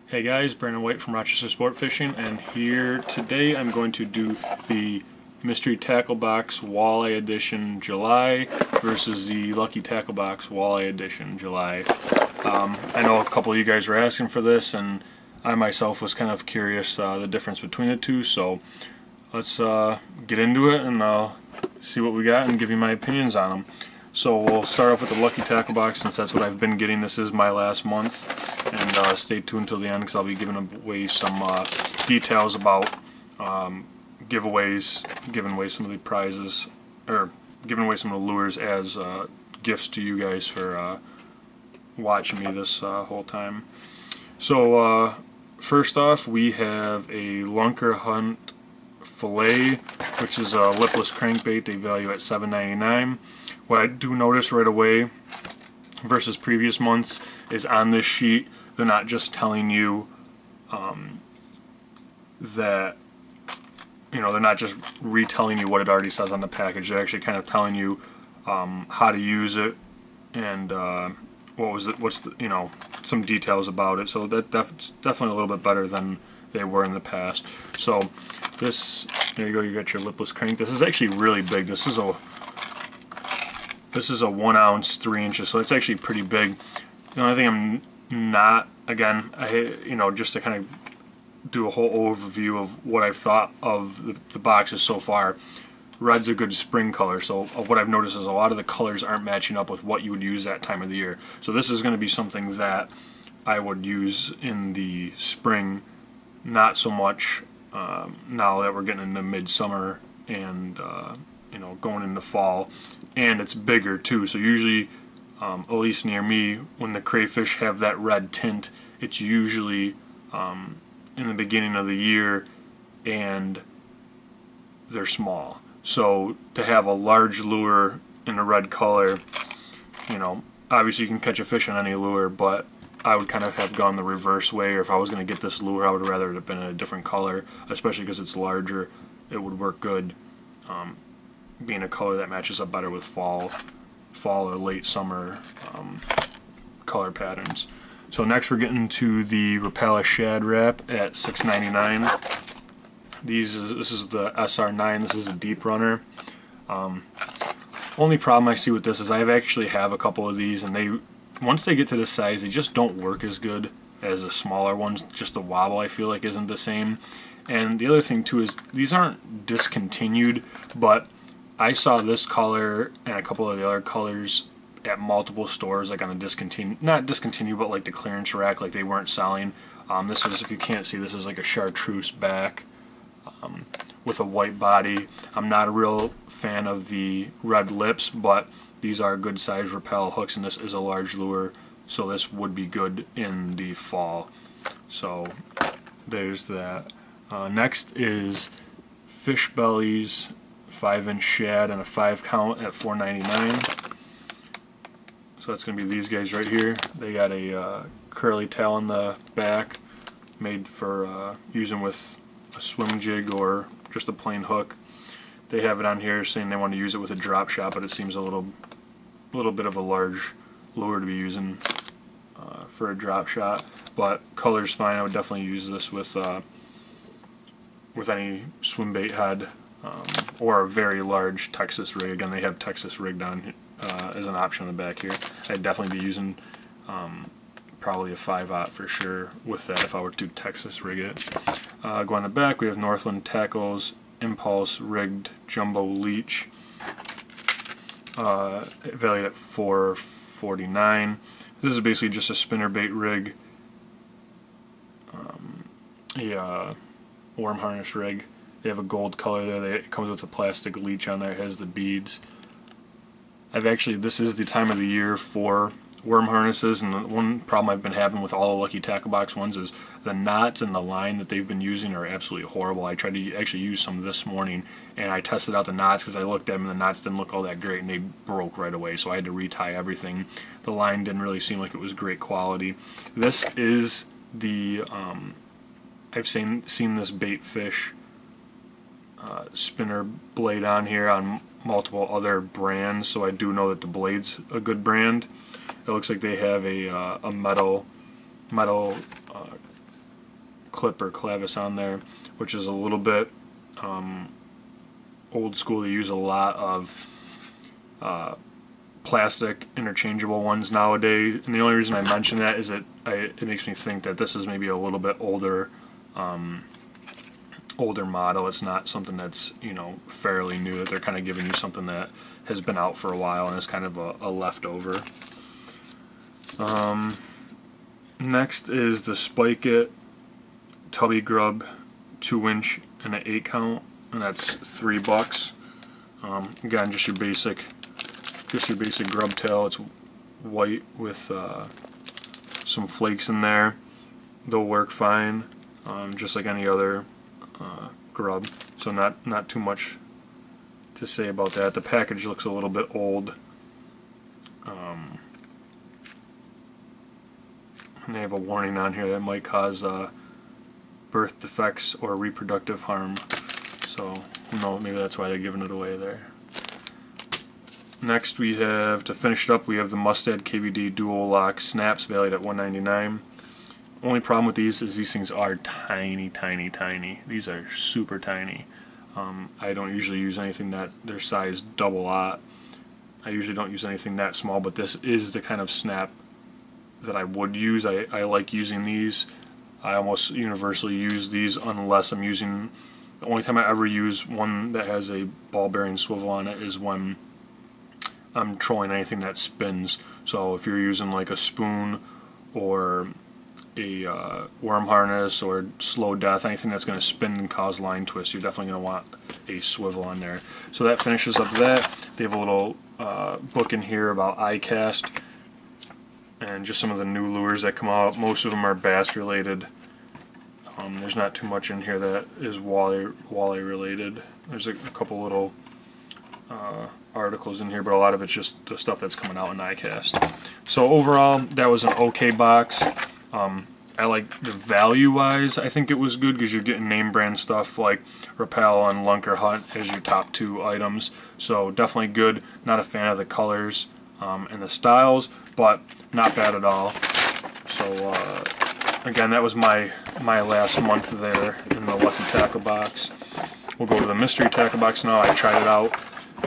Hey guys, Brandon White from Rochester Sport Fishing, and here today I'm going to do the Mystery Tackle Box Walleye Edition July versus the Lucky Tackle Box Walleye Edition July. I know a couple of you guys were asking for this, and I myself was kind of curious the difference between the two, so let's get into it and I'll see what we got and give you my opinions on them. So we'll start off with the Lucky Tackle Box, since that's what I've been getting. This is my last month, and stay tuned until the end because I'll be giving away some details about giveaways, giving away some of the prizes, or giving away some of the lures as gifts to you guys for watching me this whole time. So first off, we have a Lunker Hunt Fillet, which is a Lipless Crankbait. They value at $7.99. What I do notice right away versus previous months is on this sheet they're not just telling you that, you know, they're not just retelling you what it already says on the package. They're actually kind of telling you how to use it and what's the, you know, some details about it. So that's definitely a little bit better than they were in the past. So this, there you go, you got your lipless crank. This is actually really big. This is a 1 ounce 3 inches, so it's actually pretty big. The only thing I'm not, again, you know, just to kind of do a whole overview of what I've thought of the boxes so far. Red's a good spring color, so what I've noticed is a lot of the colors aren't matching up with what you would use that time of the year. So this is going to be something that I would use in the spring, not so much now that we're getting into midsummer and you know, going into fall. And it's bigger too, so usually at least near me, when the crayfish have that red tint, it's usually in the beginning of the year and they're small. So to have a large lure in a red color, you know, obviously you can catch a fish on any lure, but I would kind of have gone the reverse way, or if I was going to get this lure I would rather it have been in a different color, especially because it's larger. It would work good being a color that matches up better with fall or late summer color patterns. So next we're getting to the Propeller Shad Rap at $6.99. This is the SR9. This is a deep runner. Only problem I see with this is I actually have a couple of these, and once they get to this size, they just don't work as good as the smaller ones. Just the wobble, I feel like, isn't the same. And the other thing too is these aren't discontinued, but I saw this color and a couple of the other colors at multiple stores, like on the not discontinued, but like the clearance rack, like they weren't selling. This is, if you can't see, this is like a chartreuse back with a white body. I'm not a real fan of the red lips, but these are good size rappel hooks, and this is a large lure, so this would be good in the fall. So there's that. Next is Fish Bellies 5-inch shad and a 5 count at $4.99. So that's going to be these guys right here. They got a curly tail on the back, made for using with a swim jig or just a plain hook. They have it on here saying they want to use it with a drop shot, but it seems a little bit of a large lure to be using for a drop shot. But color's fine. I would definitely use this with any swim bait head. Or a very large Texas rig. Again, they have Texas rigged on as an option on the back here. I'd definitely be using probably a 5/0 for sure with that if I were to Texas rig it. Go on the back, we have Northland Tackles Impulse Rigged Jumbo Leech, valued at $4.49. This is basically just a spinnerbait rig, a worm harness rig. They have a gold color there. It comes with a plastic leech on there. It has the beads. This is the time of the year for worm harnesses, and the one problem I've been having with all the Lucky Tackle Box ones is the knots and the line that they've been using are absolutely horrible. I tried to actually use some this morning, and I tested out the knots because I looked at them and the knots didn't look all that great, and they broke right away, so I had to retie everything. The line didn't really seem like it was great quality. This is the I've seen this bait fish spinner blade on here on multiple other brands, so I do know that the blade's a good brand. It looks like they have a metal clip or clavis on there, which is a little bit old school. They use a lot of plastic interchangeable ones nowadays, and the only reason I mention that is that it makes me think that this is maybe a little bit older model. It's not something that's, you know, fairly new, that they're kind of giving you something that has been out for a while and is kind of a leftover. Next is the Spike It Tubby Grub 2-inch and an 8 count, and that's $3. Again, just your basic grub tail. It's white with some flakes in there. They'll work fine, just like any other grub. So not too much to say about that. The package looks a little bit old. And they have a warning on here that might cause birth defects or reproductive harm. So, no, maybe that's why they're giving it away there. Next, we have, to finish it up, we have the Mustad KVD Dual Lock Snaps, valued at $199. Only problem with these is these things are tiny, tiny, tiny. These are super tiny. I don't usually use anything that their size double-aught. I usually don't use anything that small, but this is the kind of snap that I would use. I like using these. I almost universally use these unless I'm using, the only time I ever use one that has a ball bearing swivel on it is when I'm trolling anything that spins. So if you're using like a spoon or a worm harness or slow death, anything that's going to spin and cause line twists, you're definitely going to want a swivel on there. So that finishes up that. They have a little book in here about iCast and just some of the new lures that come out. Most of them are bass related. There's not too much in here that is walleye related. There's a couple little articles in here, but a lot of it's just the stuff that's coming out in iCast. So overall, that was an okay box. I like the value wise, I think it was good because you're getting name brand stuff like Rappel and Lunker Hunt as your top 2 items. So definitely good. Not a fan of the colors and the styles, but not bad at all. So again, that was my last month there in the Lucky Tackle box. We'll go to the mystery tackle box now. I tried it out.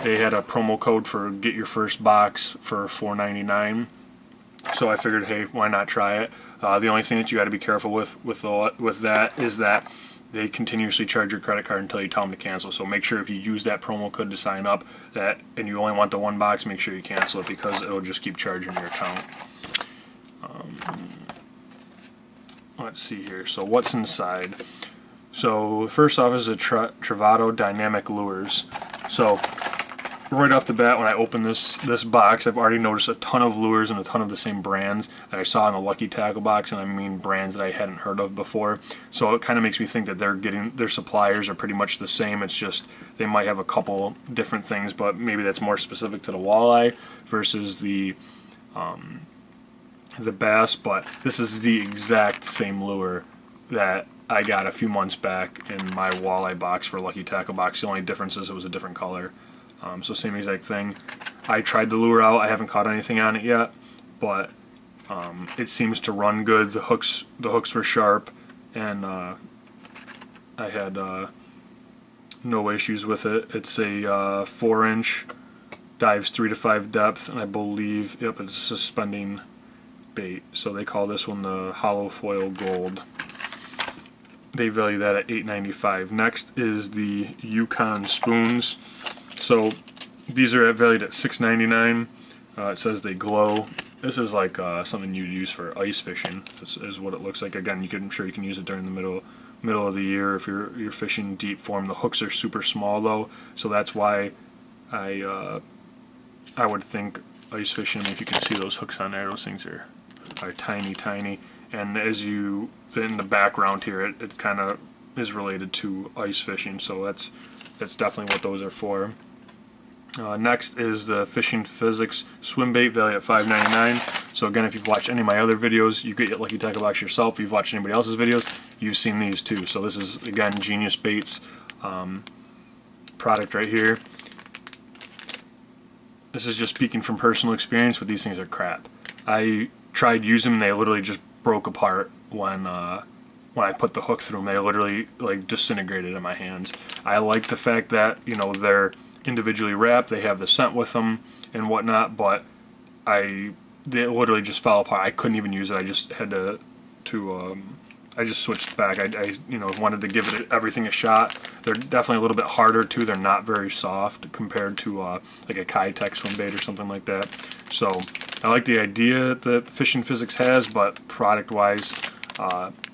They had a promo code for get your first box for $4.99. So I figured, hey, why not try it? The only thing that you got to be careful with that is that they continuously charge your credit card until you tell them to cancel. So make sure if you use that promo code to sign up and you only want the 1 box, make sure you cancel it because it'll just keep charging your account. Let's see here. So what's inside? So first off is a Travado Dynamic lures. So right off the bat, when I open this box, I've already noticed a ton of lures and a ton of the same brands that I saw in the Lucky Tackle box, and I mean brands that I hadn't heard of before. So it kind of makes me think that their suppliers are pretty much the same. It's just they might have a couple different things, but maybe that's more specific to the walleye versus the bass. But this is the exact same lure that I got a few months back in my walleye box for Lucky Tackle box. The only difference is it was a different color. So same exact thing. I tried the lure out. I haven't caught anything on it yet, but it seems to run good. The hooks were sharp, and I had no issues with it. It's a 4-inch, dives 3 to 5 depth, and I believe, yep, it's a suspending bait. So they call this one the Hollow Foil Gold. They value that at $8.95. Next is the Yukon Spoons. So these are valued at $6.99. It says they glow. This is like something you'd use for ice fishing. This is what it looks like. Again, I'm sure you can use it during the middle of the year if you're fishing deep form. The hooks are super small though, so that's why I would think ice fishing. If you can see those hooks on there, those things are tiny, tiny. And as you in the background here, it kind of is related to ice fishing. So that's definitely what those are for. Next is the Fishing Physics Swim Bait, valued at $5.99. So again, if you've watched any of my other videos, you get your Lucky Tackle box yourself. If you've watched anybody else's videos, you've seen these too. So this is, again, Genius Baits product right here. This is just speaking from personal experience, but these things are crap. I tried using them, they literally just broke apart when when I put the hook through them, they literally like disintegrated in my hands. I like the fact that, you know, they're individually wrapped, they have the scent with them and whatnot, but they literally just fell apart. I couldn't even use it. I just had to I just switched back. I you know, wanted to give it everything a shot. They're definitely a little bit harder too. They're not very soft compared to like a Kitech swim bait or something like that. So I like the idea that Fishing Physics has, but product wise,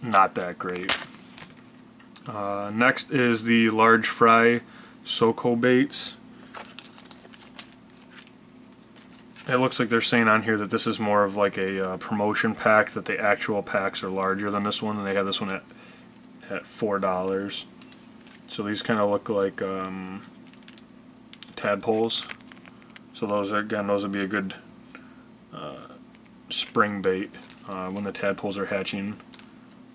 not that great. Next is the large fry Soko baits. It looks like they're saying on here that this is more of like a promotion pack, that the actual packs are larger than this one, and they have this one at $4. So these kind of look like tadpoles. So those are, again, those would be a good spring bait when the tadpoles are hatching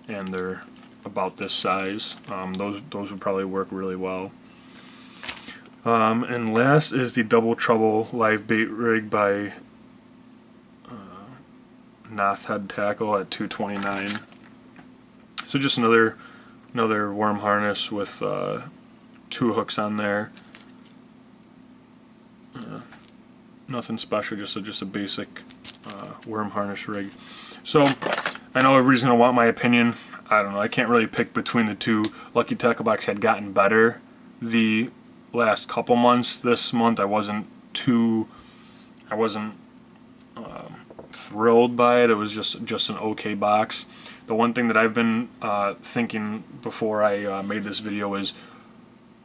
and they're about this size. Those would probably work really well. And last is the Double Trouble live bait rig by Northland tackle at $2.29. So just another worm harness with 2 hooks on there. Nothing special, just a basic worm harness rig. So I know everybody's gonna want my opinion. I don't know. I can't really pick between the two. Lucky Tackle Box had gotten better the last couple months. This month I wasn't thrilled by it. It was just an okay box. The one thing that I've been thinking before I made this video is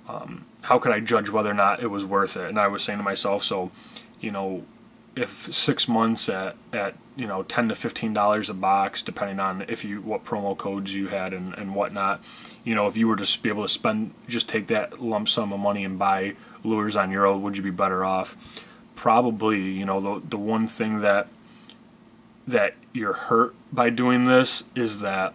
how could I judge whether or not it was worth it? And I was saying to myself, so, you know, if 6 months at you know, $10 to $15 a box, depending on what promo codes you had and whatnot, you know, if you were to be able to just take that lump sum of money and buy lures on your own, would you be better off? Probably. You know, the one thing that you're hurt by doing this is that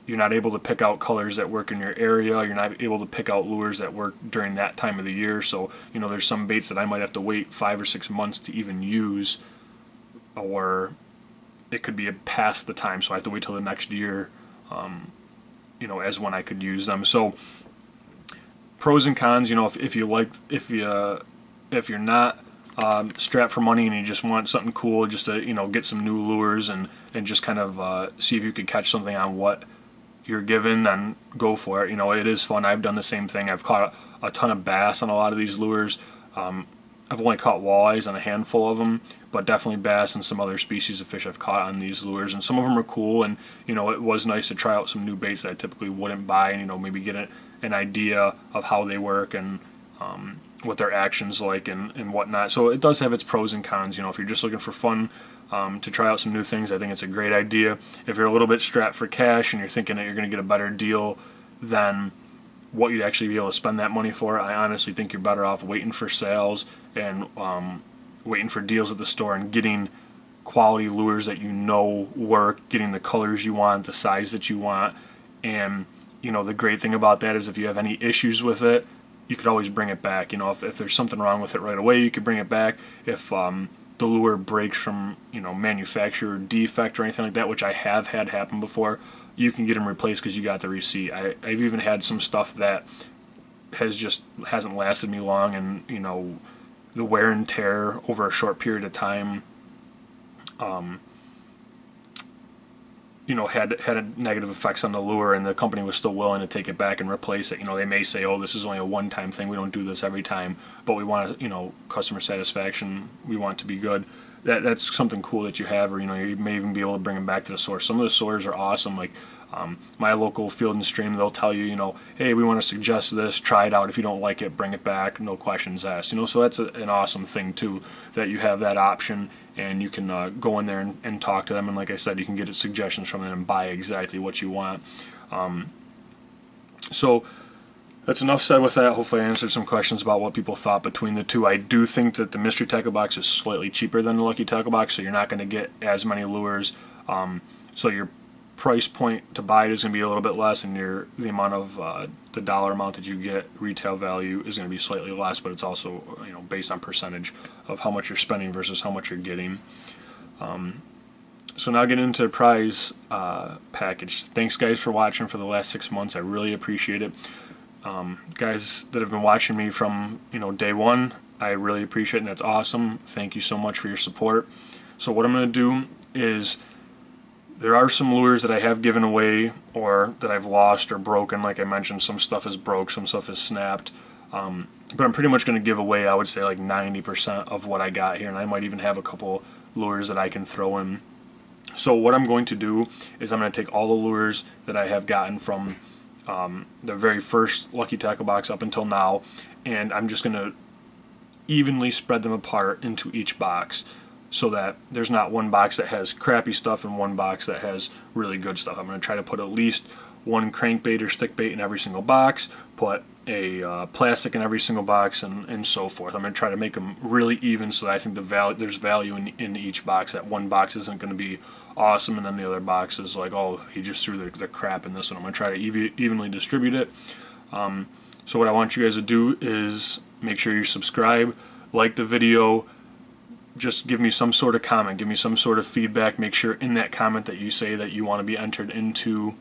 you're not able to pick out colors that work in your area. You're not able to pick out lures that work during that time of the year. So, you know, there's some baits that I might have to wait 5 or 6 months to even use, or it could be past the time, so I have to wait till the next year, you know, as when I could use them. So, pros and cons. You know, if you're not strapped for money and you just want something cool, just to, you know, get some new lures and just kind of see if you could catch something on what you're given, then go for it. You know, it is fun. I've done the same thing. I've caught a ton of bass on a lot of these lures. I've only caught walleyes on a handful of them, but definitely bass and some other species of fish I've caught on these lures, and some of them are cool. And you know, it was nice to try out some new baits that I typically wouldn't buy, and you know, maybe get an idea of how they work and what their action's like and whatnot. So it does have its pros and cons. You know, if you're just looking for fun to try out some new things, I think it's a great idea. If you're a little bit strapped for cash and you're thinking that you're going to get a better deal than what you'd actually be able to spend that money for, I honestly think you're better off waiting for sales and waiting for deals at the store and getting quality lures that you know work, getting the colors you want, the size that you want. And you know, the great thing about that is if you have any issues with it, you could always bring it back. You know, if there's something wrong with it right away, you could bring it back. If the lure breaks from, you know, manufacturer defect or anything like that, which I have had happen before, you can get them replaced because you got the receipt. I've even had some stuff that hasn't lasted me long, and you know, the wear and tear over a short period of time you know, had negative effects on the lure, and the company was still willing to take it back and replace it. You know, they may say, oh, this is only a one-time thing, we don't do this every time, but we want to, you know, customer satisfaction, we want it to be good. That's something cool that you have, or you know, you may even be able to bring them back to the source. Some of the stores are awesome, like my local Field and Stream, they'll tell you, you know, hey, we want to suggest this, try it out, if you don't like it, bring it back, no questions asked. You know, so that's an awesome thing too, that you have that option, and you can go in there and talk to them, and like I said, you can get suggestions from them and buy exactly what you want. So that's enough said with that. Hopefully I answered some questions about what people thought between the two. I do think that the mystery tackle box is slightly cheaper than the Lucky Tackle Box, so you're not going to get as many lures. So your price point to buy it is going to be a little bit less, and the amount of the dollar amount that you get, retail value, is going to be slightly less, but it's also, you know, based on percentage of how much you're spending versus how much you're getting. So now getting into the prize package. Thanks guys for watching for the last 6 months. I really appreciate it. Guys that have been watching me from day one, I really appreciate it, and that's awesome. Thank you so much for your support. So what I'm going to do is, there are some lures that I have given away or that I've lost or broken. Like I mentioned, some stuff is broke, some stuff is snapped. But I'm pretty much going to give away, I would say, like 90% of what I got here, and I might even have a couple lures that I can throw in. So what I'm going to do is I'm going to take all the lures that I have gotten from the very first Lucky Tackle box up until now, and I'm just going to evenly spread them apart into each box, so that there's not one box that has crappy stuff and one box that has really good stuff. I'm going to try to put at least one crankbait or stickbait in every single box, put a plastic in every single box, and so forth. I'm going to try to make them really even, so that I think there's value in each box. That one box isn't going to be awesome and then the other box is like, oh, he just threw the crap in this one. I'm going to try to evenly distribute it. So what I want you guys to do is make sure you subscribe, like the video, just give me some sort of comment, give me some sort of feedback. Make sure in that comment that you say that you want to be entered into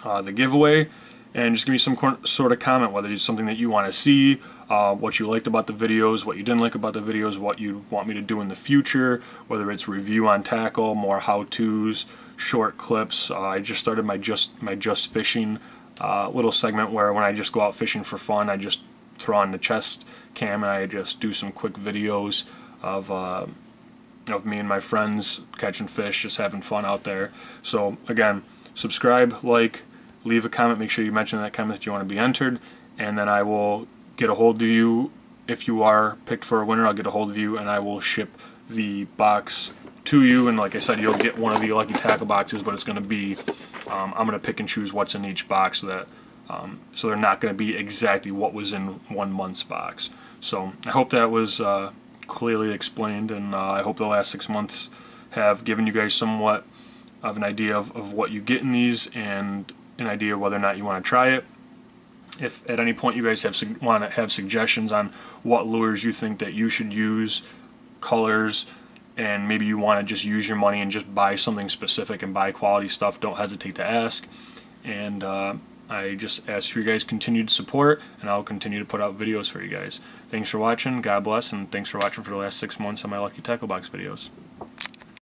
the giveaway, and just give me some sort of comment, whether it's something that you want to see, what you liked about the videos, what you didn't like about the videos, what you want me to do in the future, whether it's review on tackle, more how-tos, short clips. I just started my just fishing little segment, where when I just go out fishing for fun, I just throw on the chest cam and I just do some quick videos of me and my friends catching fish, just having fun out there. So again, subscribe, like, leave a comment, make sure you mention in that comment that you want to be entered, and then I will get a hold of you. If you are picked for a winner, I'll get a hold of you and I will ship the box to you, and like I said, you'll get one of the Lucky Tackle boxes, but it's going to be, I'm going to pick and choose what's in each box, so that so they're not going to be exactly what was in 1 month's box. So I hope that was clearly explained, and I hope the last 6 months have given you guys somewhat of an idea of what you get in these, and an idea whether or not you want to try it. If at any point you guys want to have suggestions on what lures you think that you should use, colors, and maybe you want to just use your money and just buy something specific and buy quality stuff, don't hesitate to ask. And I just ask for you guys' continued support, and I'll continue to put out videos for you guys. Thanks for watching, God bless, and thanks for watching for the last 6 months of my Lucky Tackle Box videos.